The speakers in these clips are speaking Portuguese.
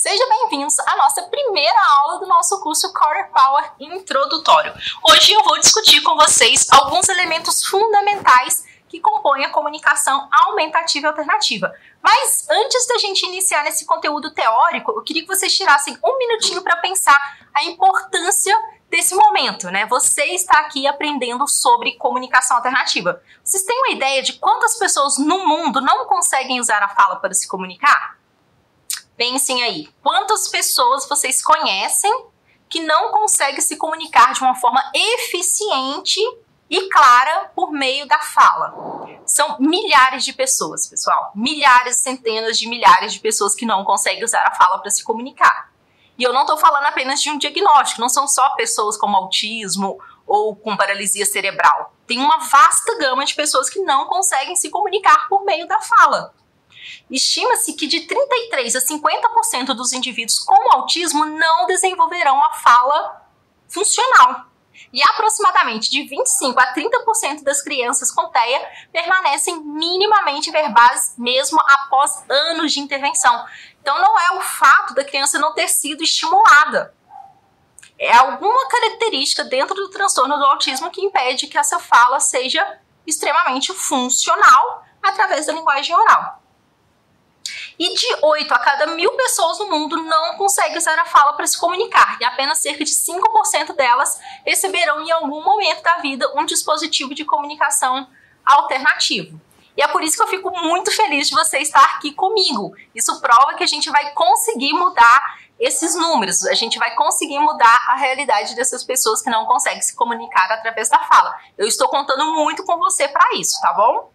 Sejam bem-vindos à nossa primeira aula do nosso curso Core Power Introdutório. Hoje eu vou discutir com vocês alguns elementos fundamentais que compõem a comunicação aumentativa e alternativa. Mas antes da gente iniciar nesse conteúdo teórico, eu queria que vocês tirassem um minutinho para pensar a importância desse momento, né? Você está aqui aprendendo sobre comunicação alternativa. Vocês têm uma ideia de quantas pessoas no mundo não conseguem usar a fala para se comunicar? Pensem aí, quantas pessoas vocês conhecem que não conseguem se comunicar de uma forma eficiente e clara por meio da fala? São milhares de pessoas, pessoal. Milhares, centenas de milhares de pessoas que não conseguem usar a fala para se comunicar. E eu não estou falando apenas de um diagnóstico, não são só pessoas com autismo ou com paralisia cerebral. Tem uma vasta gama de pessoas que não conseguem se comunicar por meio da fala. Estima-se que de 33% a 50% dos indivíduos com autismo não desenvolverão a fala funcional. E aproximadamente de 25% a 30% das crianças com TEA permanecem minimamente verbais mesmo após anos de intervenção. Então não é o fato da criança não ter sido estimulada. É alguma característica dentro do transtorno do autismo que impede que essa fala seja extremamente funcional através da linguagem oral. E de 8 a cada 1.000 pessoas no mundo não conseguem usar a fala para se comunicar. E apenas cerca de 5% delas receberão em algum momento da vida um dispositivo de comunicação alternativo. E é por isso que eu fico muito feliz de você estar aqui comigo. Isso prova que a gente vai conseguir mudar esses números. A gente vai conseguir mudar a realidade dessas pessoas que não conseguem se comunicar através da fala. Eu estou contando muito com você para isso, tá bom?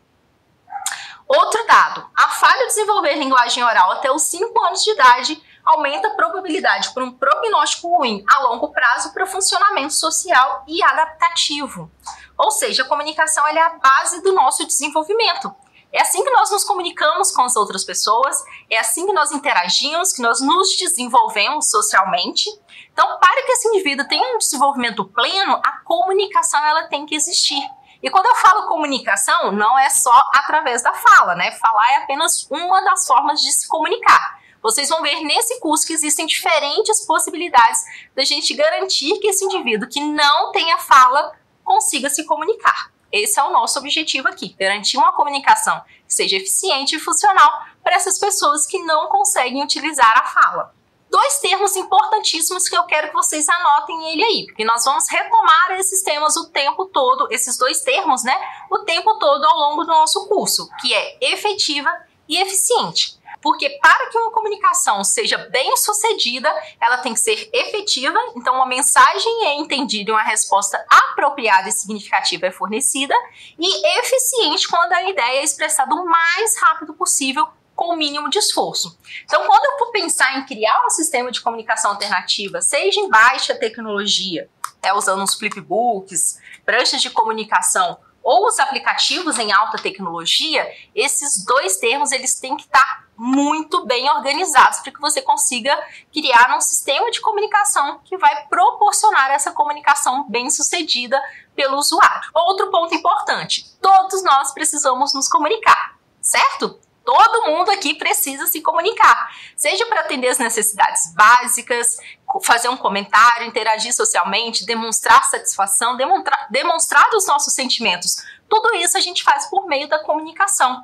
Outro dado, a falha de desenvolver linguagem oral até os 5 anos de idade aumenta a probabilidade por um prognóstico ruim a longo prazo para o funcionamento social e adaptativo. Ou seja, a comunicação é a base do nosso desenvolvimento. É assim que nós nos comunicamos com as outras pessoas, é assim que nós interagimos, que nós nos desenvolvemos socialmente. Então, para que esse indivíduo tenha um desenvolvimento pleno, a comunicação ela tem que existir. E quando eu falo comunicação, não é só através da fala, né? Falar é apenas uma das formas de se comunicar. Vocês vão ver nesse curso que existem diferentes possibilidades da gente garantir que esse indivíduo que não tem a fala consiga se comunicar. Esse é o nosso objetivo aqui, garantir uma comunicação que seja eficiente e funcional para essas pessoas que não conseguem utilizar a fala. 2 termos importantíssimos que eu quero que vocês anotem ele aí, porque nós vamos retomar esses temas o tempo todo, esses 2 termos, né, o tempo todo ao longo do nosso curso, que é efetiva e eficiente. Porque para que uma comunicação seja bem sucedida, ela tem que ser efetiva, então uma mensagem é entendida e uma resposta apropriada e significativa é fornecida, e eficiente quando a ideia é expressada o mais rápido possível, com o mínimo de esforço. Então, quando eu for pensar em criar um sistema de comunicação alternativa, seja em baixa tecnologia, usando os flipbooks, pranchas de comunicação, ou os aplicativos em alta tecnologia, esses 2 termos eles têm que estar muito bem organizados para que você consiga criar um sistema de comunicação que vai proporcionar essa comunicação bem sucedida pelo usuário. Outro ponto importante, todos nós precisamos nos comunicar, certo? Todo mundo aqui precisa se comunicar, seja para atender as necessidades básicas, fazer um comentário, interagir socialmente, demonstrar satisfação, demonstrar os nossos sentimentos. Tudo isso a gente faz por meio da comunicação.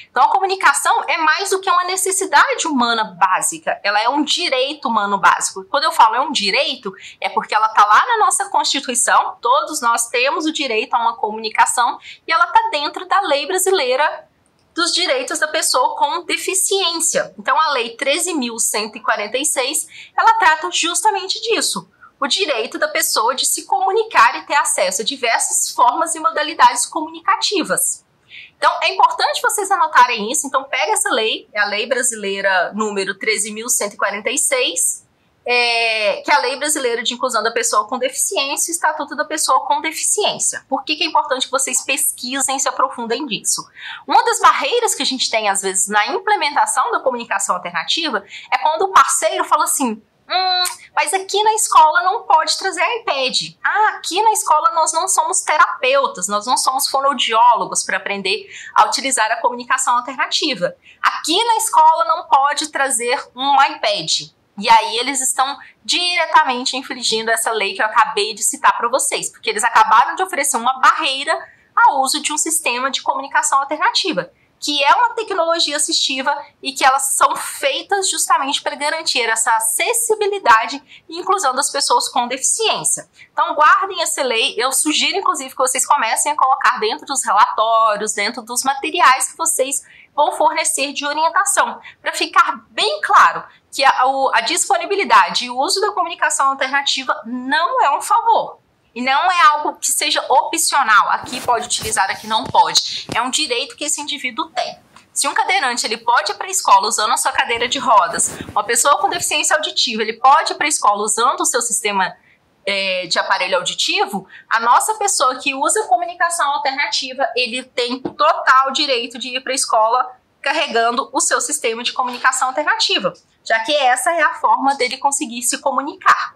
Então a comunicação é mais do que uma necessidade humana básica, ela é um direito humano básico. Quando eu falo é um direito, é porque ela está lá na nossa Constituição, todos nós temos o direito a uma comunicação e ela está dentro da lei brasileira dos direitos da pessoa com deficiência. Então, a Lei 13.146, ela trata justamente disso. O direito da pessoa de se comunicar e ter acesso a diversas formas e modalidades comunicativas. Então, é importante vocês anotarem isso. Então, pega essa lei, é a Lei Brasileira número 13.146, que é a Lei Brasileira de Inclusão da Pessoa com Deficiência e o Estatuto da Pessoa com Deficiência. Por que é importante que vocês pesquisem e se aprofundem nisso? Uma das barreiras que a gente tem, às vezes, na implementação da comunicação alternativa é quando o parceiro fala assim, mas aqui na escola não pode trazer iPad. Aqui na escola nós não somos terapeutas, nós não somos fonoaudiólogos para aprender a utilizar a comunicação alternativa. Aqui na escola não pode trazer um iPad. E aí eles estão diretamente infringindo essa lei que eu acabei de citar para vocês, porque eles acabaram de oferecer uma barreira ao uso de um sistema de comunicação alternativa, que é uma tecnologia assistiva e que elas são feitas justamente para garantir essa acessibilidade e inclusão das pessoas com deficiência. Então guardem essa lei, eu sugiro inclusive que vocês comecem a colocar dentro dos relatórios, dentro dos materiais que vocês vão fornecer de orientação, para ficar bem claro que a disponibilidade e o uso da comunicação alternativa não é um favor. E não é algo que seja opcional, aqui pode utilizar, aqui não pode. É um direito que esse indivíduo tem. Se um cadeirante ele pode ir para a escola usando a sua cadeira de rodas, uma pessoa com deficiência auditiva ele pode ir para a escola usando o seu sistema de aparelho auditivo, a nossa pessoa que usa comunicação alternativa, ele tem total direito de ir para a escola carregando o seu sistema de comunicação alternativa, já que essa é a forma dele conseguir se comunicar.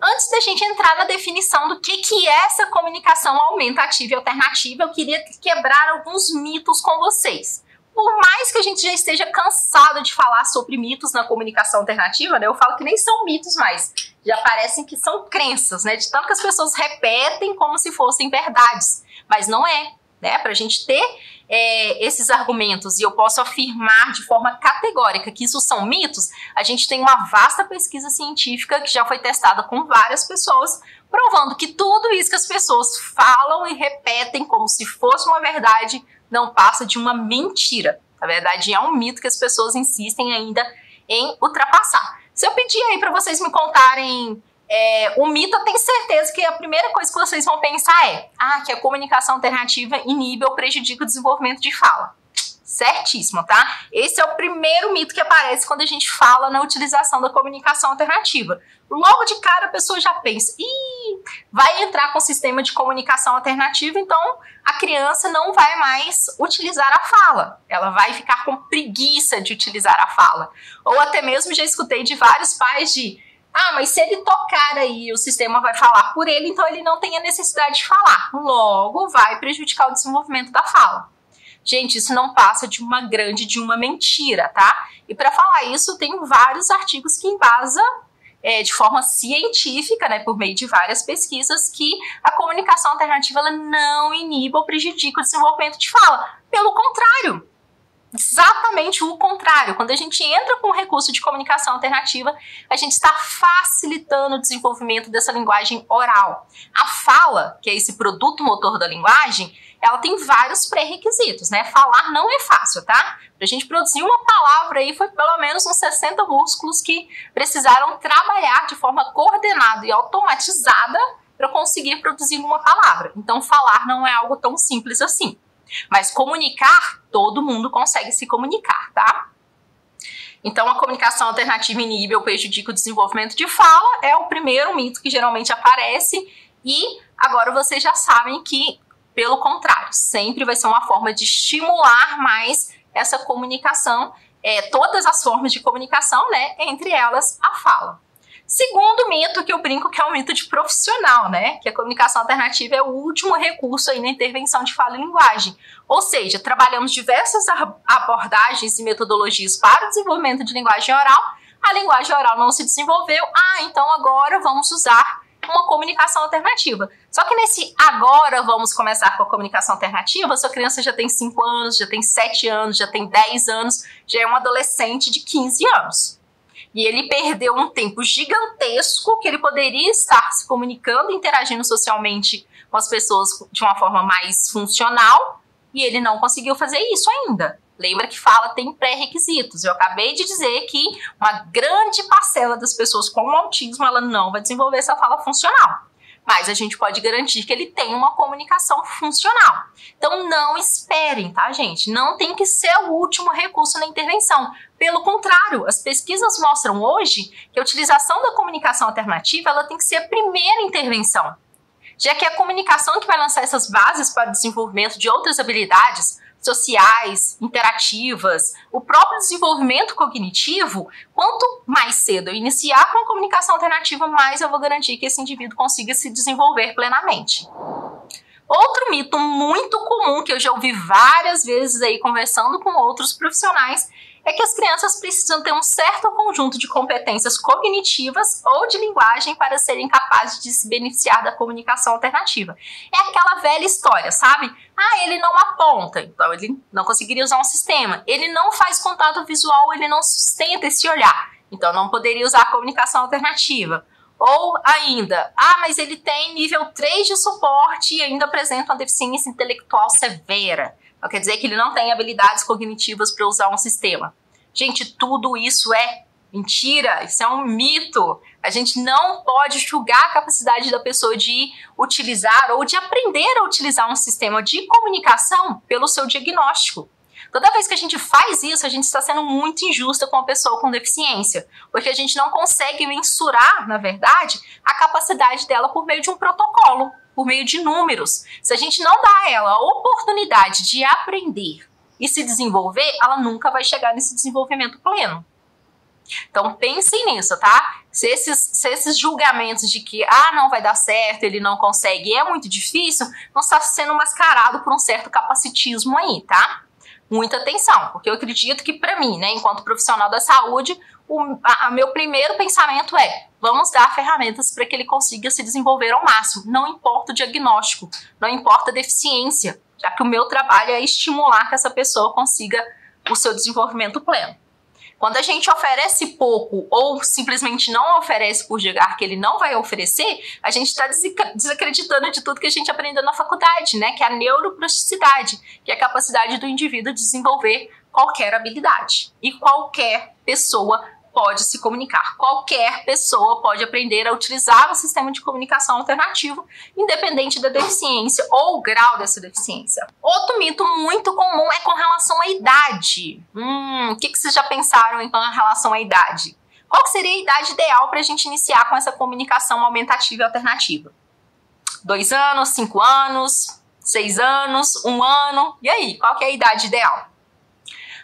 Antes da gente entrar na definição do que é essa comunicação aumentativa e alternativa, eu queria quebrar alguns mitos com vocês. Por mais que a gente já esteja cansado de falar sobre mitos na comunicação alternativa, né, eu falo que nem são mitos mais, já parecem que são crenças, né, de tanto que as pessoas repetem como se fossem verdades, mas não é, né, para a gente ter esses argumentos, e eu posso afirmar de forma categórica que isso são mitos, a gente tem uma vasta pesquisa científica que já foi testada com várias pessoas, provando que tudo isso que as pessoas falam e repetem como se fosse uma verdade não passa de uma mentira. Na verdade, é um mito que as pessoas insistem ainda em ultrapassar. Se eu pedir aí para vocês me contarem o mito, eu tenho certeza que a primeira coisa que vocês vão pensar é que a comunicação alternativa inibe ou prejudica o desenvolvimento de fala. Certíssimo, tá? Esse é o primeiro mito que aparece quando a gente fala na utilização da comunicação alternativa. Logo de cara a pessoa já pensa, vai entrar com o sistema de comunicação alternativa, então a criança não vai mais utilizar a fala. Ela vai ficar com preguiça de utilizar a fala. Ou até mesmo já escutei de vários pais mas se ele tocar aí, o sistema vai falar por ele, então ele não tem a necessidade de falar. Logo, vai prejudicar o desenvolvimento da fala. Gente, isso não passa de uma mentira, tá? E para falar isso, tem vários artigos que embasam de forma científica, né, por meio de várias pesquisas, que a comunicação alternativa ela não inibe ou prejudica o desenvolvimento de fala. Pelo contrário. Exatamente o contrário. Quando a gente entra com o recurso de comunicação alternativa, a gente está facilitando o desenvolvimento dessa linguagem oral. A fala, que é esse produto motor da linguagem, ela tem vários pré-requisitos, né? Falar não é fácil, tá? Pra gente produzir uma palavra aí, foi pelo menos uns 60 músculos que precisaram trabalhar de forma coordenada e automatizada para conseguir produzir uma palavra. Então, falar não é algo tão simples assim. Mas comunicar, todo mundo consegue se comunicar, tá? Então, a comunicação alternativa inibe ou prejudica o desenvolvimento de fala é o primeiro mito que geralmente aparece, e agora vocês já sabem que, pelo contrário, sempre vai ser uma forma de estimular mais essa comunicação, todas as formas de comunicação, né? Entre elas, a fala. Segundo mito, que eu brinco que é um mito de profissional, né? Que a comunicação alternativa é o último recurso aí na intervenção de fala e linguagem. Ou seja, trabalhamos diversas abordagens e metodologias para o desenvolvimento de linguagem oral, a linguagem oral não se desenvolveu, então agora vamos usar uma comunicação alternativa. Só que nesse agora vamos começar com a comunicação alternativa, sua criança já tem 5 anos, já tem 7 anos, já tem 10 anos, já é um adolescente de 15 anos. E ele perdeu um tempo gigantesco que ele poderia estar se comunicando e interagindo socialmente com as pessoas de uma forma mais funcional, e ele não conseguiu fazer isso ainda. Lembra que fala tem pré-requisitos. Eu acabei de dizer que uma grande parcela das pessoas com autismo ela não vai desenvolver essa fala funcional. Mas a gente pode garantir que ele tem uma comunicação funcional. Então não esperem, tá, gente? Não tem que ser o último recurso na intervenção. Pelo contrário, as pesquisas mostram hoje que a utilização da comunicação alternativa ela tem que ser a primeira intervenção, já que é a comunicação que vai lançar essas bases para o desenvolvimento de outras habilidades sociais, interativas, o próprio desenvolvimento cognitivo. Quanto mais cedo eu iniciar com a comunicação alternativa, mais eu vou garantir que esse indivíduo consiga se desenvolver plenamente. Outro mito muito comum que eu já ouvi várias vezes aí conversando com outros profissionais é que as crianças precisam ter um certo conjunto de competências cognitivas ou de linguagem para serem capazes de se beneficiar da comunicação alternativa. É aquela velha história, sabe? Ah, ele não aponta, então ele não conseguiria usar um sistema. Ele não faz contato visual, ele não sustenta esse olhar, então não poderia usar a comunicação alternativa. Ou ainda, mas ele tem nível 3 de suporte e ainda apresenta uma deficiência intelectual severa. Então, quer dizer que ele não tem habilidades cognitivas para usar um sistema. Gente, tudo isso é mentira, isso é um mito. A gente não pode julgar a capacidade da pessoa de utilizar ou de aprender a utilizar um sistema de comunicação pelo seu diagnóstico. Toda vez que a gente faz isso, a gente está sendo muito injusta com a pessoa com deficiência, porque a gente não consegue mensurar, na verdade, a capacidade dela por meio de um protocolo, por meio de números. Se a gente não dá a ela a oportunidade de aprender e se desenvolver, ela nunca vai chegar nesse desenvolvimento pleno. Então pensem nisso, tá? Se esses julgamentos de que não vai dar certo, ele não consegue, é muito difícil, não está sendo mascarado por um certo capacitismo aí, tá? Muita atenção, porque eu acredito que para mim, né, enquanto profissional da saúde, meu primeiro pensamento é: vamos dar ferramentas para que ele consiga se desenvolver ao máximo. Não importa o diagnóstico, não importa a deficiência, já que o meu trabalho é estimular que essa pessoa consiga o seu desenvolvimento pleno. Quando a gente oferece pouco ou simplesmente não oferece por julgar que ele não vai oferecer, a gente está desacreditando de tudo que a gente aprendeu na faculdade, né? Que é a neuroplasticidade, que é a capacidade do indivíduo de desenvolver qualquer habilidade. E qualquer pessoa pode se comunicar. Qualquer pessoa pode aprender a utilizar um sistema de comunicação alternativo, independente da deficiência ou grau dessa deficiência. Outro mito muito comum é com relação à idade. O que vocês já pensaram então em relação à idade? Qual que seria a idade ideal para a gente iniciar com essa comunicação aumentativa e alternativa? 2 anos, 5 anos, 6 anos, 1 ano? E aí, qual que é a idade ideal?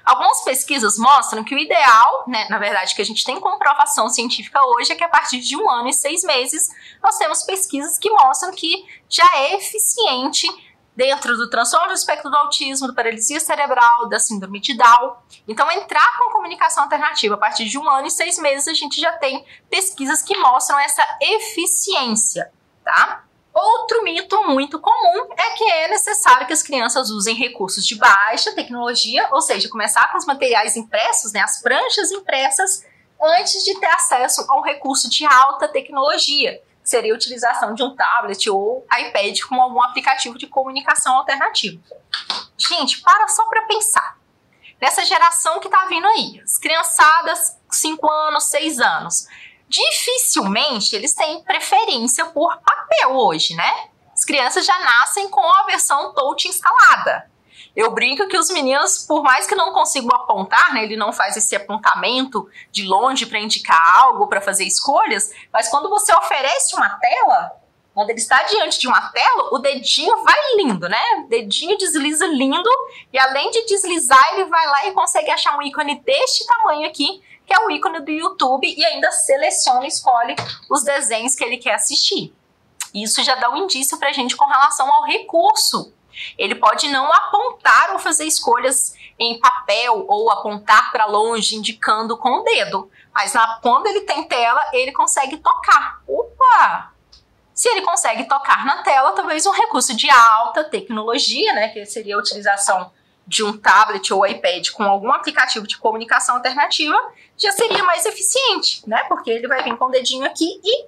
Algumas pesquisas mostram que o ideal, né, na verdade, que a gente tem comprovação científica hoje, é que a partir de 1 ano e 6 meses, nós temos pesquisas que mostram que já é eficiente dentro do transtorno do espectro do autismo, da paralisia cerebral, da síndrome de Down. Então, entrar com a comunicação alternativa a partir de 1 ano e 6 meses, a gente já tem pesquisas que mostram essa eficiência, tá? Outro mito muito comum é que é necessário que as crianças usem recursos de baixa tecnologia, ou seja, começar com os materiais impressos, né, as pranchas impressas, antes de ter acesso a um recurso de alta tecnologia, que seria a utilização de um tablet ou iPad com algum aplicativo de comunicação alternativo. Gente, para só para pensar. Nessa geração que está vindo aí, as criançadas 5 anos, 6 anos, dificilmente eles têm preferência por papel hoje, né? As crianças já nascem com a versão touch instalada. Eu brinco que os meninos, por mais que não consigam apontar, né, ele não faz esse apontamento de longe para indicar algo, para fazer escolhas, mas quando você oferece uma tela, quando ele está diante de uma tela, o dedinho vai lindo, né? O dedinho desliza lindo e além de deslizar, ele vai lá e consegue achar um ícone deste tamanho aqui, que é o ícone do YouTube, e ainda seleciona e escolhe os desenhos que ele quer assistir. Isso já dá um indício pra gente com relação ao recurso. Ele pode não apontar ou fazer escolhas em papel ou apontar para longe indicando com o dedo, mas quando ele tem tela, ele consegue tocar. Opa! Se ele consegue tocar na tela, talvez um recurso de alta tecnologia, né, que seria a utilização de um tablet ou iPad com algum aplicativo de comunicação alternativa, já seria mais eficiente, né? Porque ele vai vir com o dedinho aqui e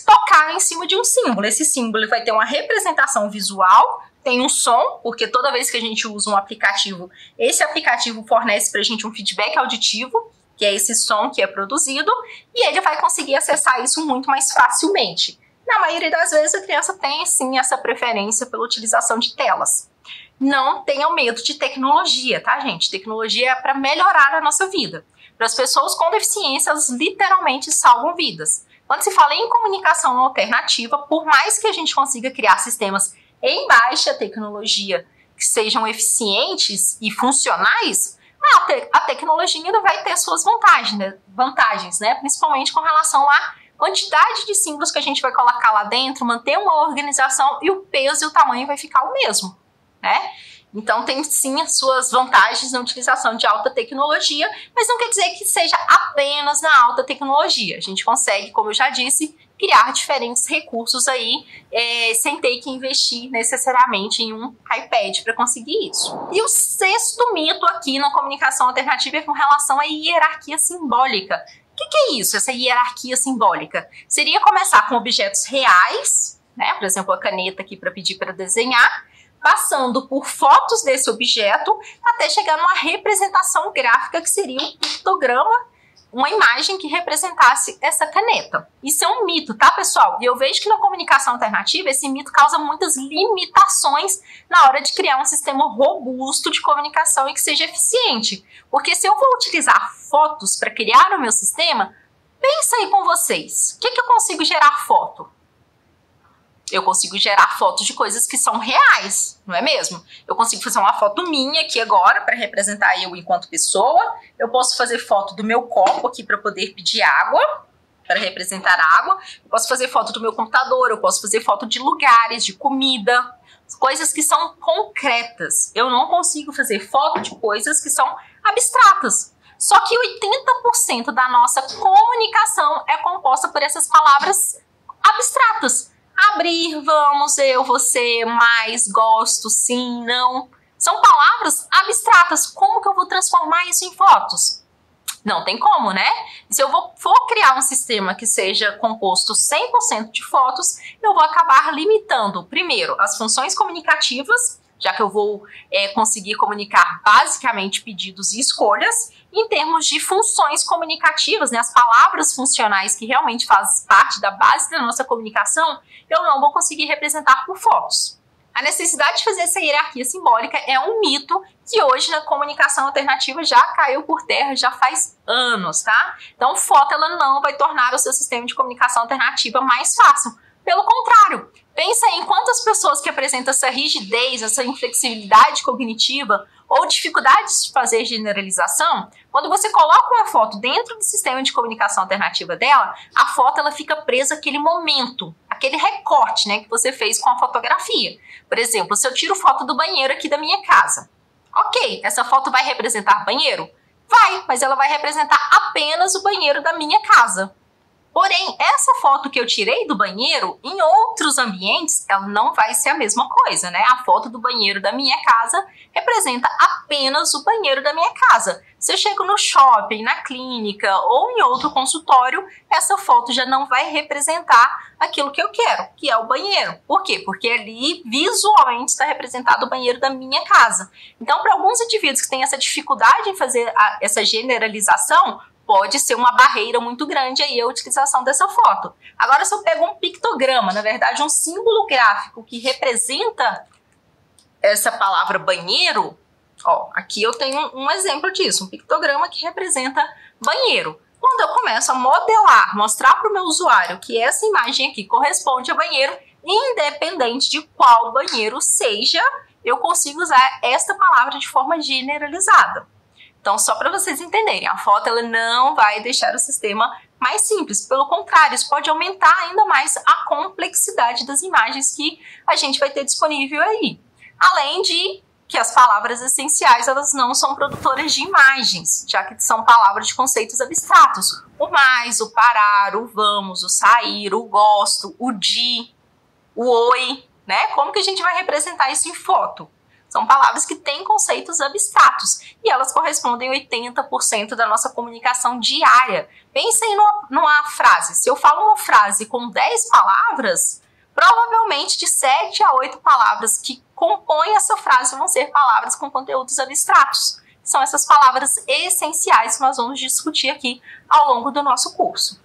tocar em cima de um símbolo. Esse símbolo vai ter uma representação visual, tem um som, porque toda vez que a gente usa um aplicativo, esse aplicativo fornece pra gente um feedback auditivo, que é esse som que é produzido, e ele vai conseguir acessar isso muito mais facilmente. Na maioria das vezes a criança tem sim essa preferência pela utilização de telas. Não tenham medo de tecnologia, tá, gente? Tecnologia é para melhorar a nossa vida. Para as pessoas com deficiência, elas literalmente salvam vidas. Quando se fala em comunicação alternativa, por mais que a gente consiga criar sistemas em baixa tecnologia que sejam eficientes e funcionais, a tecnologia ainda vai ter suas vantagens, né? Principalmente com relação à quantidade de símbolos que a gente vai colocar lá dentro, manter uma organização e o peso e o tamanho vai ficar o mesmo, né? Então tem sim as suas vantagens na utilização de alta tecnologia, mas não quer dizer que seja apenas na alta tecnologia. A gente consegue, como eu já disse, criar diferentes recursos aí, sem ter que investir necessariamente em um iPad para conseguir isso. E o sexto mito aqui na comunicação alternativa é com relação à hierarquia simbólica. O que é isso, essa hierarquia simbólica? Seria começar com objetos reais, né? Por exemplo, a caneta aqui para pedir para desenhar, passando por fotos desse objeto, até chegar numa representação gráfica que seria um pictograma, uma imagem que representasse essa caneta. Isso é um mito, tá, pessoal? E eu vejo que na comunicação alternativa esse mito causa muitas limitações na hora de criar um sistema robusto de comunicação e que seja eficiente. Porque se eu vou utilizar fotos para criar o meu sistema, pensa aí com vocês. O que eu consigo gerar foto? Eu consigo gerar fotos de coisas que são reais, não é mesmo? Eu consigo fazer uma foto minha aqui agora para representar eu enquanto pessoa. Eu posso fazer foto do meu copo aqui para poder pedir água, para representar água. Eu posso fazer foto do meu computador, eu posso fazer foto de lugares, de comida, coisas que são concretas. Eu não consigo fazer foto de coisas que são abstratas. Só que 80% da nossa comunicação é composta por essas palavras abstratas. Abrir, vamos, eu, você, mais, gosto, sim, não. São palavras abstratas. Como que eu vou transformar isso em fotos? Não tem como, né? Se eu for criar um sistema que seja composto 100% de fotos, eu vou acabar limitando, primeiro, as funções comunicativas, já que eu vou conseguir comunicar basicamente pedidos e escolhas. Em termos de funções comunicativas, né, as palavras funcionais que realmente fazem parte da base da nossa comunicação, eu não vou conseguir representar por fotos. A necessidade de fazer essa hierarquia simbólica é um mito que hoje na comunicação alternativa já caiu por terra, já faz anos, tá? Então, foto ela não vai tornar o seu sistema de comunicação alternativa mais fácil. Pelo contrário, pensa em quantas pessoas que apresentam essa rigidez, essa inflexibilidade cognitiva ou dificuldades de fazer generalização, quando você coloca uma foto dentro do sistema de comunicação alternativa dela, a foto ela fica presa àquele momento, aquele recorte, né, que você fez com a fotografia. Por exemplo, se eu tiro foto do banheiro aqui da minha casa, ok, essa foto vai representar banheiro? Vai, mas ela vai representar apenas o banheiro da minha casa. Porém, essa foto que eu tirei do banheiro, em outros ambientes, ela não vai ser a mesma coisa, né? A foto do banheiro da minha casa representa apenas o banheiro da minha casa. Se eu chego no shopping, na clínica ou em outro consultório, essa foto já não vai representar aquilo que eu quero, que é o banheiro. Por quê? Porque ali visualmente está representado o banheiro da minha casa. Então, para alguns indivíduos que têm essa dificuldade em fazer essa generalização, pode ser uma barreira muito grande aí a utilização dessa foto. Agora, se eu pego um pictograma, na verdade um símbolo gráfico que representa essa palavra banheiro, ó, aqui eu tenho um exemplo disso, um pictograma que representa banheiro. Quando eu começo a modelar, mostrar para o meu usuário que essa imagem aqui corresponde a banheiro, independente de qual banheiro seja, eu consigo usar esta palavra de forma generalizada. Então, só para vocês entenderem, a foto ela não vai deixar o sistema mais simples. Pelo contrário, isso pode aumentar ainda mais a complexidade das imagens que a gente vai ter disponível aí. Além de que as palavras essenciais elas não são produtoras de imagens, já que são palavras de conceitos abstratos. O mais, o parar, o vamos, o sair, o gosto, o de, o oi, né? Como que a gente vai representar isso em foto? São palavras que têm conceitos abstratos e elas correspondem a 80% da nossa comunicação diária. Pensem numa frase. Se eu falo uma frase com 10 palavras, provavelmente de 7 a 8 palavras que compõem essa frase vão ser palavras com conteúdos abstratos. São essas palavras essenciais que nós vamos discutir aqui ao longo do nosso curso.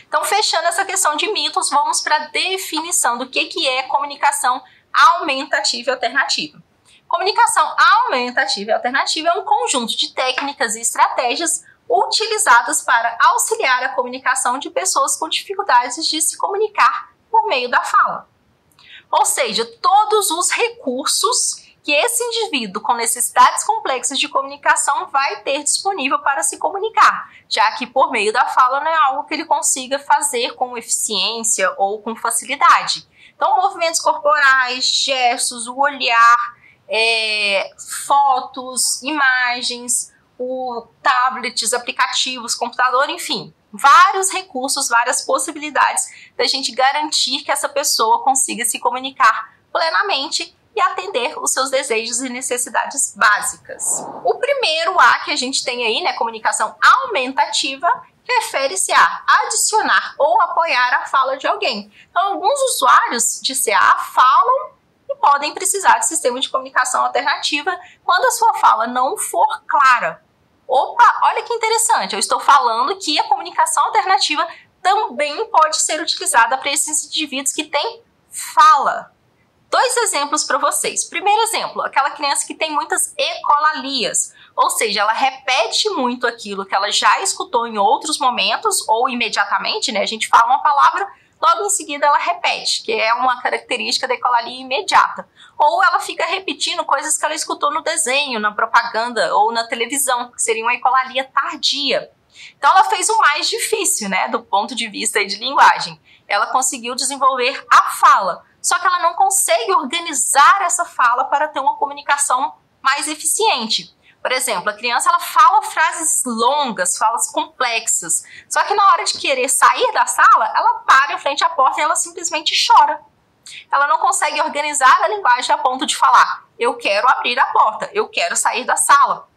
Então, fechando essa questão de mitos, vamos para a definição do que é comunicação aumentativa e alternativa. Comunicação aumentativa e alternativa é um conjunto de técnicas e estratégias utilizadas para auxiliar a comunicação de pessoas com dificuldades de se comunicar por meio da fala. Ou seja, todos os recursos que esse indivíduo com necessidades complexas de comunicação vai ter disponível para se comunicar, já que por meio da fala não é algo que ele consiga fazer com eficiência ou com facilidade. Então, movimentos corporais, gestos, o olhar, fotos, imagens, tablets, aplicativos, computador, enfim, vários recursos, várias possibilidades da gente garantir que essa pessoa consiga se comunicar plenamente e atender os seus desejos e necessidades básicas. O primeiro A que a gente tem aí, né, comunicação aumentativa, refere-se a adicionar ou apoiar a fala de alguém. Então, alguns usuários de CA falam e podem precisar de sistema de comunicação alternativa quando a sua fala não for clara. Opa, olha que interessante, eu estou falando que a comunicação alternativa também pode ser utilizada para esses indivíduos que têm fala. 2 exemplos para vocês. Primeiro exemplo, aquela criança que tem muitas ecolalias, ou seja, ela repete muito aquilo que ela já escutou em outros momentos ou imediatamente, né? A gente fala uma palavra, logo em seguida ela repete, que é uma característica da ecolalia imediata. Ou ela fica repetindo coisas que ela escutou no desenho, na propaganda ou na televisão, que seria uma ecolalia tardia. Então ela fez o mais difícil, né, do ponto de vista de linguagem. Ela conseguiu desenvolver a fala, só que ela não consegue organizar essa fala para ter uma comunicação mais eficiente. Por exemplo, a criança ela fala frases longas, falas complexas, só que na hora de querer sair da sala, ela para em frente à porta e ela simplesmente chora. Ela não consegue organizar a linguagem a ponto de falar, eu quero abrir a porta, eu quero sair da sala.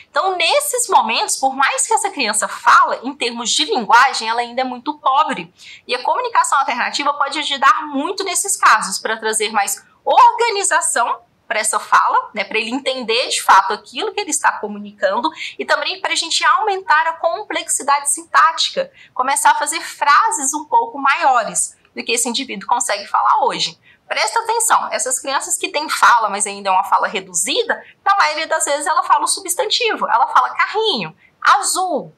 Então, nesses momentos, por mais que essa criança fala, em termos de linguagem, ela ainda é muito pobre. E a comunicação alternativa pode ajudar muito nesses casos, para trazer mais organização para essa fala, né, para ele entender de fato aquilo que ele está comunicando e também para a gente aumentar a complexidade sintática, começar a fazer frases um pouco maiores do que esse indivíduo consegue falar hoje. Presta atenção, essas crianças que têm fala, mas ainda é uma fala reduzida, na maioria das vezes ela fala o substantivo, ela fala carrinho, azul,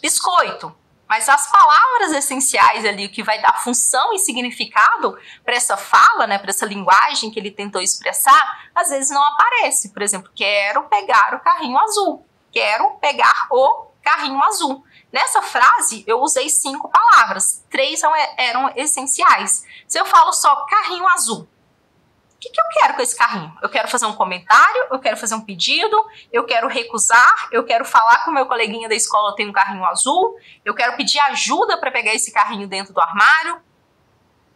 biscoito. Mas as palavras essenciais ali, o que vai dar função e significado para essa fala, né, para essa linguagem que ele tentou expressar, às vezes não aparece. Por exemplo, quero pegar o carrinho azul, quero pegar o carrinho azul. Nessa frase, eu usei 5 palavras, 3 eram essenciais. Se eu falo só carrinho azul, o que eu quero com esse carrinho? Eu quero fazer um comentário, eu quero fazer um pedido, eu quero recusar, eu quero falar com o meu coleguinha da escola tem um carrinho azul, eu quero pedir ajuda para pegar esse carrinho dentro do armário.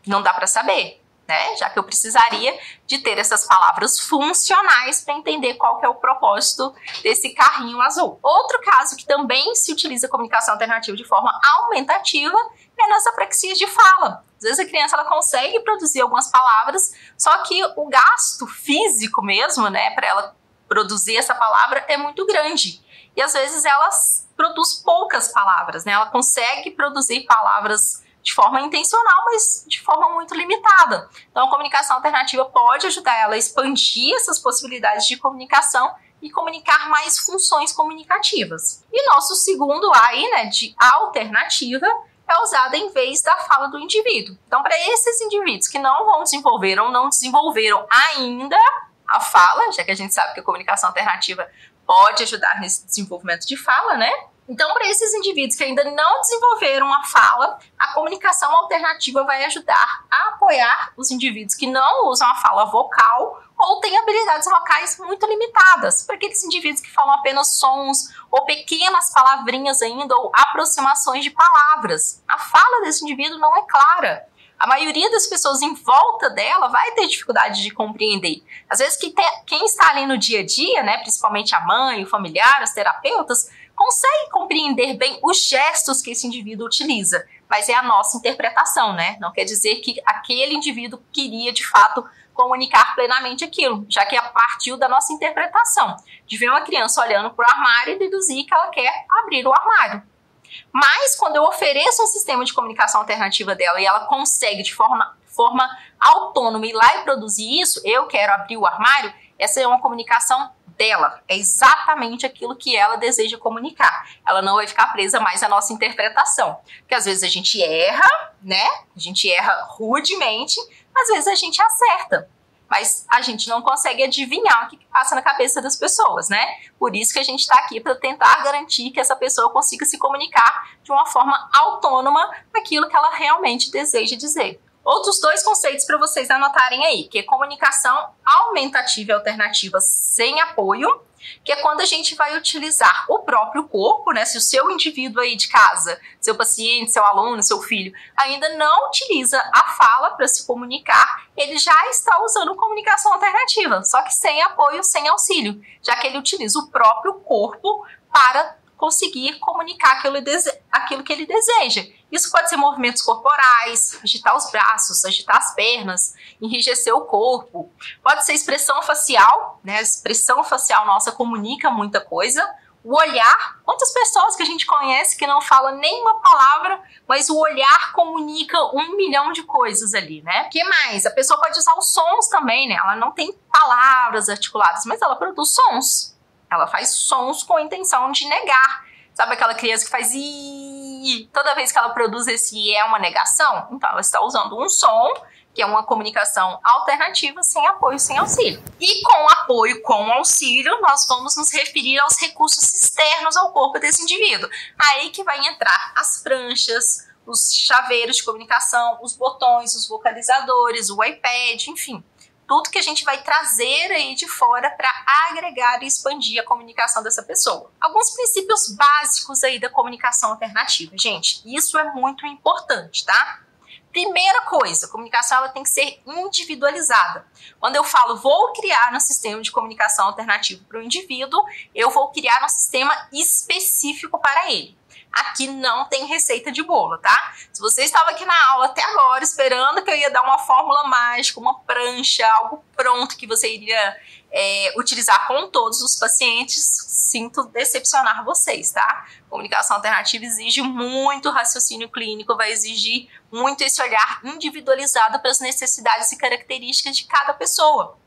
Não dá para saber, né? Já que eu precisaria de ter essas palavras funcionais para entender qual que é o propósito desse carrinho azul. Outro caso que também se utiliza a comunicação alternativa de forma aumentativa é nas apraxias de fala. Às vezes a criança ela consegue produzir algumas palavras, só que o gasto físico mesmo, né, para ela produzir essa palavra é muito grande. E às vezes ela produz poucas palavras, né? Ela consegue produzir palavras de forma intencional, mas de forma muito limitada. Então a comunicação alternativa pode ajudar ela a expandir essas possibilidades de comunicação e comunicar mais funções comunicativas. E nosso segundo A aí, né, de alternativa, é usada em vez da fala do indivíduo. Então, para esses indivíduos que não desenvolveram ainda a fala, já que a gente sabe que a comunicação alternativa pode ajudar nesse desenvolvimento de fala, né? Então, para esses indivíduos que ainda não desenvolveram a fala, a comunicação alternativa vai ajudar a apoiar os indivíduos que não usam a fala vocal ou têm habilidades vocais muito limitadas. Para aqueles indivíduos que falam apenas sons ou pequenas palavrinhas ainda ou aproximações de palavras. A fala desse indivíduo não é clara. A maioria das pessoas em volta dela vai ter dificuldade de compreender. Às vezes quem está ali no dia a dia, né, principalmente a mãe, o familiar, os terapeutas, consegue compreender bem os gestos que esse indivíduo utiliza, mas é a nossa interpretação, né? Não quer dizer que aquele indivíduo queria, de fato, comunicar plenamente aquilo, já que partiu da nossa interpretação, de ver uma criança olhando para o armário e deduzir que ela quer abrir o armário. Mas, quando eu ofereço um sistema de comunicação alternativa dela e ela consegue, de forma autônoma, ir lá e produzir isso, eu quero abrir o armário, essa é uma comunicação dela, é exatamente aquilo que ela deseja comunicar. Ela não vai ficar presa mais à nossa interpretação, porque às vezes a gente erra, né? A gente erra rudemente, às vezes a gente acerta, mas a gente não consegue adivinhar o que passa na cabeça das pessoas, né? Por isso que a gente está aqui para tentar garantir que essa pessoa consiga se comunicar de uma forma autônoma aquilo que ela realmente deseja dizer. Outros dois conceitos para vocês anotarem aí, que é comunicação aumentativa e alternativa sem apoio, que é quando a gente vai utilizar o próprio corpo, né? Se o seu indivíduo aí de casa, seu paciente, seu aluno, seu filho, ainda não utiliza a fala para se comunicar, ele já está usando comunicação alternativa, só que sem apoio, sem auxílio, já que ele utiliza o próprio corpo para conseguir comunicar aquilo que ele deseja. Isso pode ser movimentos corporais, agitar os braços, agitar as pernas, enrijecer o corpo. Pode ser expressão facial, né? A expressão facial nossa comunica muita coisa. O olhar, quantas pessoas que a gente conhece que não fala nenhuma palavra, mas o olhar comunica 1 milhão de coisas ali, né? O que mais? A pessoa pode usar os sons também, né? Ela não tem palavras articuladas, mas ela produz sons. Ela faz sons com a intenção de negar. Sabe aquela criança que faz "ii"? Toda vez que ela produz esse "i" é uma negação? Então, ela está usando um som, que é uma comunicação alternativa, sem apoio, sem auxílio. E com apoio, com auxílio, nós vamos nos referir aos recursos externos ao corpo desse indivíduo. Aí que vai entrar as pranchas, os chaveiros de comunicação, os botões, os vocalizadores, o iPad, enfim. Tudo que a gente vai trazer aí de fora para agregar e expandir a comunicação dessa pessoa. Alguns princípios básicos aí da comunicação alternativa. Gente, isso é muito importante, tá? Primeira coisa, a comunicação ela tem que ser individualizada. Quando eu falo vou criar um sistema de comunicação alternativo para o indivíduo, eu vou criar um sistema específico para ele. Aqui não tem receita de bolo, tá? Se você estava aqui na aula até agora esperando que eu ia dar uma fórmula mágica, uma prancha, algo pronto que você iria utilizar com todos os pacientes, sinto decepcionar vocês, tá? Comunicação alternativa exige muito raciocínio clínico, vai exigir muito esse olhar individualizado para as necessidades e características de cada pessoa.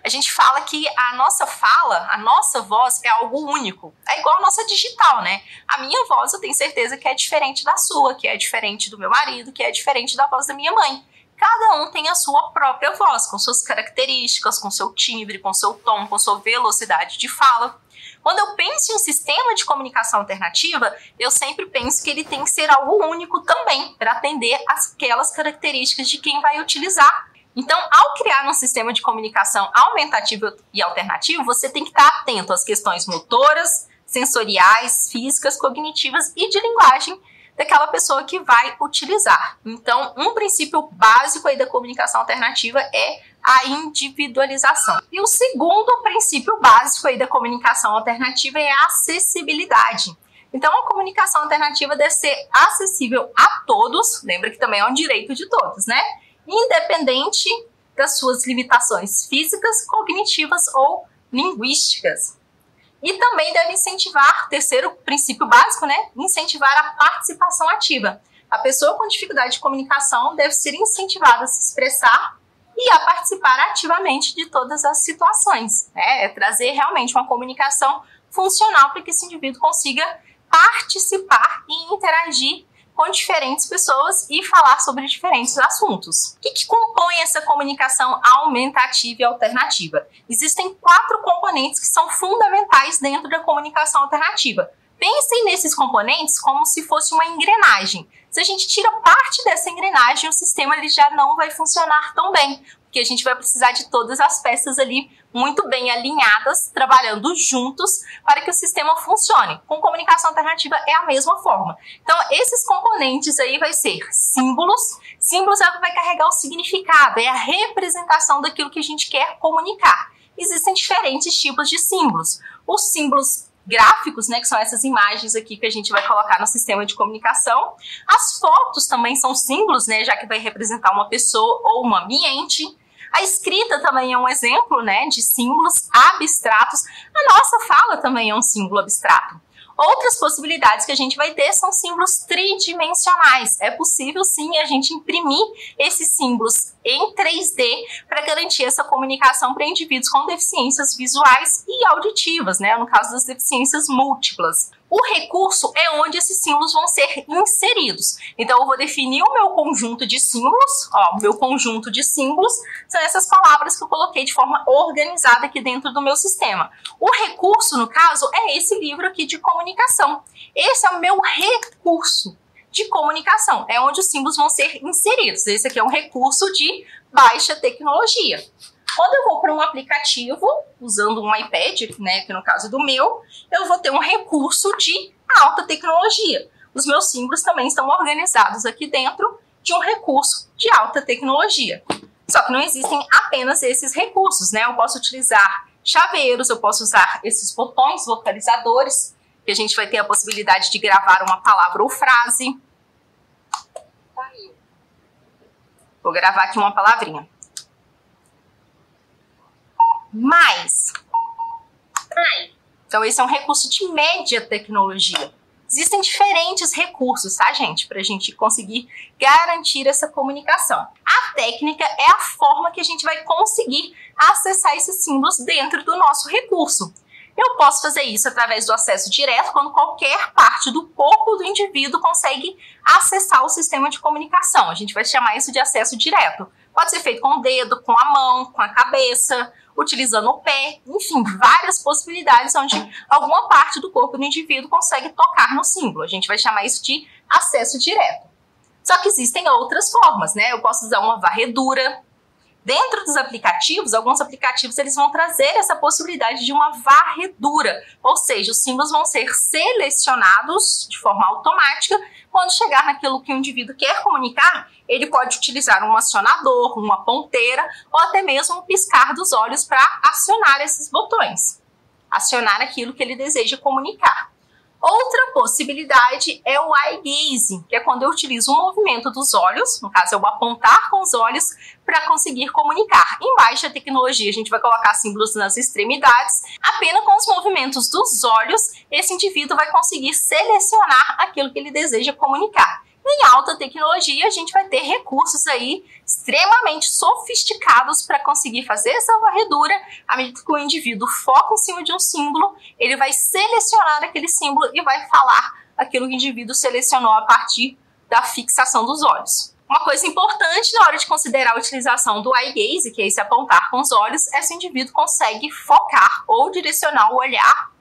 A gente fala que a nossa fala, a nossa voz é algo único. É igual a nossa digital, né? A minha voz eu tenho certeza que é diferente da sua, que é diferente do meu marido, que é diferente da voz da minha mãe. Cada um tem a sua própria voz, com suas características, com seu timbre, com seu tom, com sua velocidade de fala. Quando eu penso em um sistema de comunicação alternativa, eu sempre penso que ele tem que ser algo único também, para atender aquelas características de quem vai utilizar. Então, ao criar um sistema de comunicação aumentativo e alternativo, você tem que estar atento às questões motoras, sensoriais, físicas, cognitivas e de linguagem daquela pessoa que vai utilizar. Então, um princípio básico aí da comunicação alternativa é a individualização. E o segundo princípio básico aí da comunicação alternativa é a acessibilidade. Então, a comunicação alternativa deve ser acessível a todos, lembra que também é um direito de todos, né? Independente das suas limitações físicas, cognitivas ou linguísticas. E também deve incentivar, terceiro princípio básico, né? Incentivar a participação ativa. A pessoa com dificuldade de comunicação deve ser incentivada a se expressar e a participar ativamente de todas as situações, né? É trazer realmente uma comunicação funcional para que esse indivíduo consiga participar e interagir com diferentes pessoas e falar sobre diferentes assuntos. O que compõe essa comunicação aumentativa e alternativa? Existem 4 componentes que são fundamentais dentro da comunicação alternativa. Pensem nesses componentes como se fosse uma engrenagem. Se a gente tira parte dessa engrenagem, o sistema ele já não vai funcionar tão bem, porque a gente vai precisar de todas as peças ali muito bem alinhadas, trabalhando juntos para que o sistema funcione. Com comunicação alternativa é a mesma forma. Então, esses componentes aí vai ser símbolos. Símbolos é o que vai carregar o significado, é a representação daquilo que a gente quer comunicar. Existem diferentes tipos de símbolos. Os símbolos gráficos, né, que são essas imagens aqui que a gente vai colocar no sistema de comunicação. As fotos também são símbolos, né, já que vai representar uma pessoa ou um ambiente. A escrita também é um exemplo, né, de símbolos abstratos. A nossa fala também é um símbolo abstrato. Outras possibilidades que a gente vai ter são símbolos tridimensionais. É possível, sim, a gente imprimir esses símbolos em 3D para garantir essa comunicação para indivíduos com deficiências visuais e auditivas, né? No caso das deficiências múltiplas. O recurso é onde esses símbolos vão ser inseridos. Então, eu vou definir o meu conjunto de símbolos. Ó, o meu conjunto de símbolos são essas palavras que eu coloquei de forma organizada aqui dentro do meu sistema. O recurso, no caso, é esse livro aqui de comunicação. Esse é o meu recurso de comunicação, é onde os símbolos vão ser inseridos. Esse aqui é um recurso de baixa tecnologia. Quando eu vou para um aplicativo, usando um iPad, né, que no caso do meu, eu vou ter um recurso de alta tecnologia. Os meus símbolos também estão organizados aqui dentro de um recurso de alta tecnologia. Só que não existem apenas esses recursos, né? Eu posso utilizar chaveiros, eu posso usar esses botões vocalizadores, que a gente vai ter a possibilidade de gravar uma palavra ou frase. Vou gravar aqui uma palavrinha. Mais. Então, esse é um recurso de média tecnologia. Existem diferentes recursos, tá, gente? Para a gente conseguir garantir essa comunicação. A técnica é a forma que a gente vai conseguir acessar esses símbolos dentro do nosso recurso. Eu posso fazer isso através do acesso direto, quando qualquer parte do corpo do indivíduo consegue acessar o sistema de comunicação. A gente vai chamar isso de acesso direto. Pode ser feito com o dedo, com a mão, com a cabeça, utilizando o pé, enfim, várias possibilidades onde alguma parte do corpo do indivíduo consegue tocar no símbolo. A gente vai chamar isso de acesso direto. Só que existem outras formas, né? Eu posso usar uma varredura. Dentro dos aplicativos, alguns aplicativos eles vão trazer essa possibilidade de uma varredura, ou seja, os símbolos vão ser selecionados de forma automática. Quando chegar naquilo que o indivíduo quer comunicar, ele pode utilizar um acionador, uma ponteira ou até mesmo um piscar dos olhos para acionar esses botões, acionar aquilo que ele deseja comunicar. Outra possibilidade é o eye gaze, que é quando eu utilizo o movimento dos olhos, no caso eu apontar com os olhos para conseguir comunicar. Em baixa tecnologia a gente vai colocar símbolos nas extremidades, apenas com os movimentos dos olhos esse indivíduo vai conseguir selecionar aquilo que ele deseja comunicar. Em alta tecnologia, a gente vai ter recursos aí extremamente sofisticados para conseguir fazer essa varredura. À medida que o indivíduo foca em cima de um símbolo, ele vai selecionar aquele símbolo e vai falar aquilo que o indivíduo selecionou a partir da fixação dos olhos. Uma coisa importante na hora de considerar a utilização do eye gaze, que é esse apontar com os olhos, é se o indivíduo consegue focar ou direcionar o olhar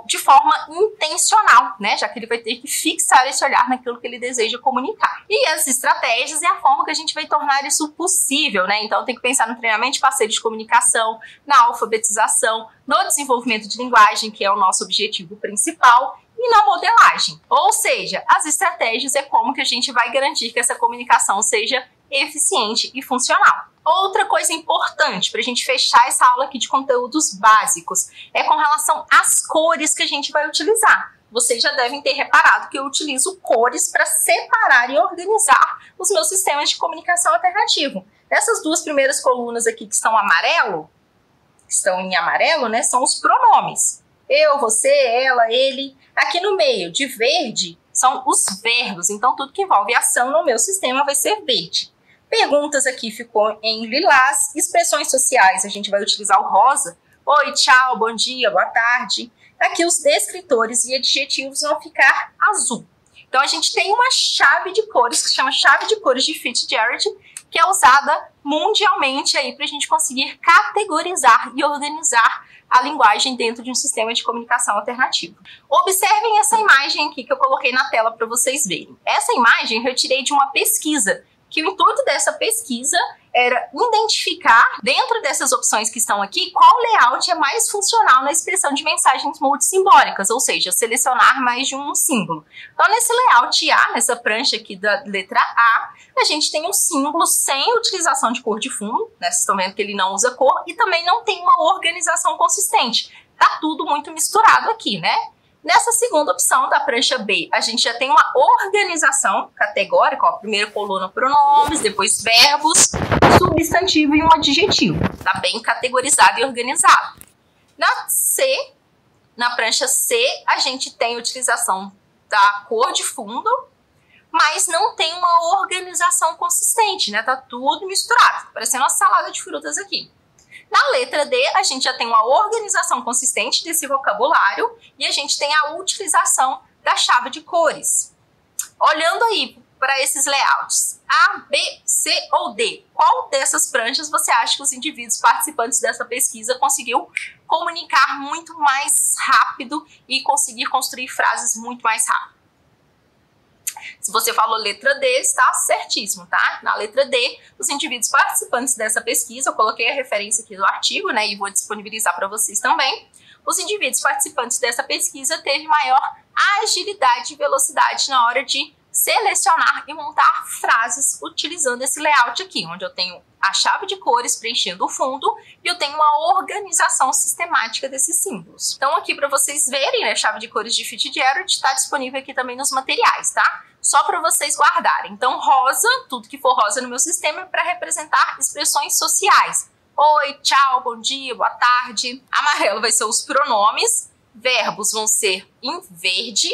de forma intencional, né? Já que ele vai ter que fixar esse olhar naquilo que ele deseja comunicar. E as estratégias é a forma que a gente vai tornar isso possível, né? Então tem que pensar no treinamento de parceiros de comunicação, na alfabetização, no desenvolvimento de linguagem, que é o nosso objetivo principal, e na modelagem. Ou seja, as estratégias é como que a gente vai garantir que essa comunicação seja eficiente e funcional. Outra coisa importante para a gente fechar essa aula aqui de conteúdos básicos é com relação às cores que a gente vai utilizar. Vocês já devem ter reparado que eu utilizo cores para separar e organizar os meus sistemas de comunicação alternativo. Essas duas primeiras colunas aqui que estão em amarelo, né, são os pronomes. Eu, você, ela, ele. Aqui no meio, de verde, são os verbos. Então, tudo que envolve ação no meu sistema vai ser verde. Perguntas aqui ficou em lilás. Expressões sociais, a gente vai utilizar o rosa. Oi, tchau, bom dia, boa tarde. Aqui os descritores e adjetivos vão ficar azul. Então, a gente tem uma chave de cores, que se chama chave de cores de Fitzgerald, que é usada mundialmente aí para a gente conseguir categorizar e organizar a linguagem dentro de um sistema de comunicação alternativo. Observem essa imagem aqui que eu coloquei na tela para vocês verem. Essa imagem eu retirei de uma pesquisa, que o intuito dessa pesquisa era identificar, dentro dessas opções que estão aqui, qual layout é mais funcional na expressão de mensagens multissimbólicas, ou seja, selecionar mais de um símbolo. Então, nesse layout A, nessa prancha aqui da letra A, a gente tem um símbolo sem utilização de cor de fundo, né? Vocês estão vendo que ele não usa cor, e também não tem uma organização consistente. Tá tudo muito misturado aqui, né? Nessa segunda opção da prancha B, a gente já tem uma organização categórica, ó, primeira coluna pronomes, depois verbos, substantivo e um adjetivo. Tá bem categorizado e organizado. Na prancha C, a gente tem a utilização da cor de fundo, mas não tem uma organização consistente, né? Tá tudo misturado, tá parecendo uma salada de frutas aqui. Na letra D, a gente já tem uma organização consistente desse vocabulário e a gente tem a utilização da chave de cores. Olhando aí para esses layouts, A, B, C ou D, qual dessas pranchas você acha que os indivíduos participantes dessa pesquisa conseguiu comunicar muito mais rápido e conseguir construir frases muito mais rápido? Se você falou letra D, está certíssimo, tá? Na letra D, os indivíduos participantes dessa pesquisa, eu coloquei a referência aqui do artigo, né, e vou disponibilizar para vocês também. Os indivíduos participantes dessa pesquisa teve maior agilidade e velocidade na hora de selecionar e montar frases utilizando esse layout aqui, onde eu tenho a chave de cores preenchendo o fundo e eu tenho uma organização sistemática desses símbolos. Então aqui para vocês verem, né, a chave de cores de Fitzgerald está disponível aqui também nos materiais, tá? Só para vocês guardarem. Então rosa, tudo que for rosa no meu sistema é para representar expressões sociais. Oi, tchau, bom dia, boa tarde. Amarelo vai ser os pronomes, verbos vão ser em verde,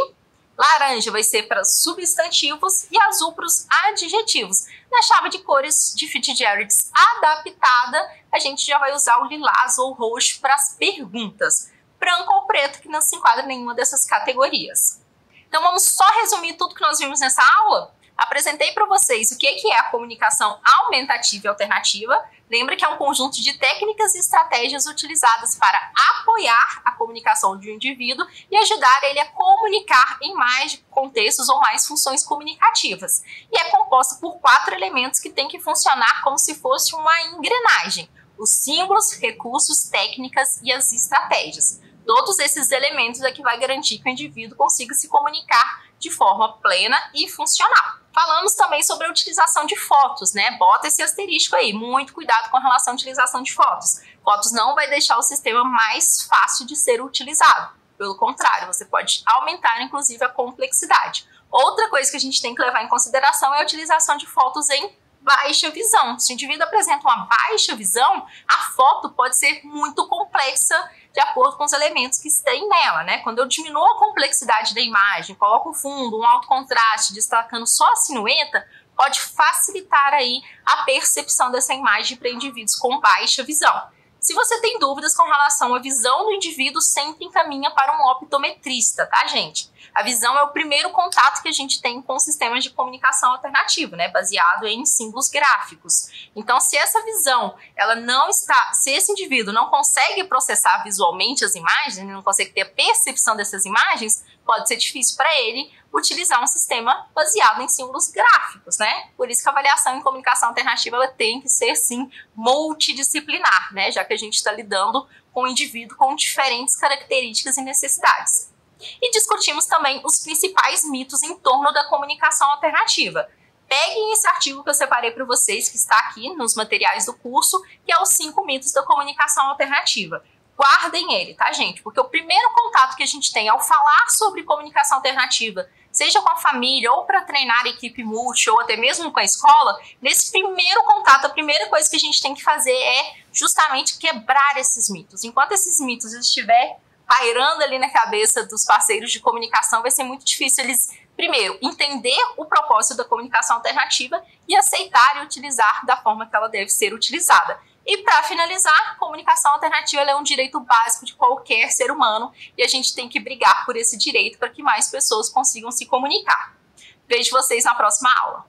laranja vai ser para substantivos e azul para os adjetivos. Na chave de cores de Fitzgerald adaptada, a gente já vai usar o lilás ou roxo para as perguntas. Branco ou preto, que não se enquadra em nenhuma dessas categorias. Então vamos só resumir tudo que nós vimos nessa aula? Apresentei para vocês o que é a comunicação aumentativa e alternativa. Lembra que é um conjunto de técnicas e estratégias utilizadas para apoiar a comunicação de um indivíduo e ajudar ele a comunicar em mais contextos ou mais funções comunicativas. E é composta por 4 elementos que têm que funcionar como se fosse uma engrenagem: os símbolos, recursos, técnicas e as estratégias. Todos esses elementos é que vai garantir que o indivíduo consiga se comunicar de forma plena e funcional. Falamos também sobre a utilização de fotos, né? Bota esse asterisco aí, muito cuidado com relação à utilização de fotos. Fotos não vai deixar o sistema mais fácil de ser utilizado. Pelo contrário, você pode aumentar, inclusive, a complexidade. Outra coisa que a gente tem que levar em consideração é a utilização de fotos em baixa visão. Se o indivíduo apresenta uma baixa visão, a foto pode ser muito complexa de acordo com os elementos que estão nela, né? Quando eu diminuo a complexidade da imagem, coloco o fundo, um alto contraste, destacando só a silhueta, pode facilitar aí a percepção dessa imagem para indivíduos com baixa visão. Se você tem dúvidas com relação à visão do indivíduo, sempre encaminha para um optometrista, tá, gente? A visão é o primeiro contato que a gente tem com sistemas de comunicação alternativo, né, baseado em símbolos gráficos. Então, se essa visão, se esse indivíduo não consegue processar visualmente as imagens, não consegue ter a percepção dessas imagens, pode ser difícil para ele utilizar um sistema baseado em símbolos gráficos, né? Por isso que a avaliação em comunicação alternativa ela tem que ser, sim, multidisciplinar, né? Já que a gente está lidando com um indivíduo com diferentes características e necessidades. E discutimos também os principais mitos em torno da comunicação alternativa. Peguem esse artigo que eu separei para vocês, que está aqui nos materiais do curso, que é os 5 mitos da comunicação alternativa. Guardem ele, tá, gente? Porque o primeiro contato que a gente tem ao falar sobre comunicação alternativa, seja com a família, ou para treinar a equipe multi, ou até mesmo com a escola, nesse primeiro contato, a primeira coisa que a gente tem que fazer é justamente quebrar esses mitos. Enquanto esses mitos estiverem pairando ali na cabeça dos parceiros de comunicação, vai ser muito difícil eles, primeiro, entender o propósito da comunicação alternativa e aceitar e utilizar da forma que ela deve ser utilizada. E para finalizar, comunicação alternativa é um direito básico de qualquer ser humano e a gente tem que brigar por esse direito para que mais pessoas consigam se comunicar. Vejo vocês na próxima aula.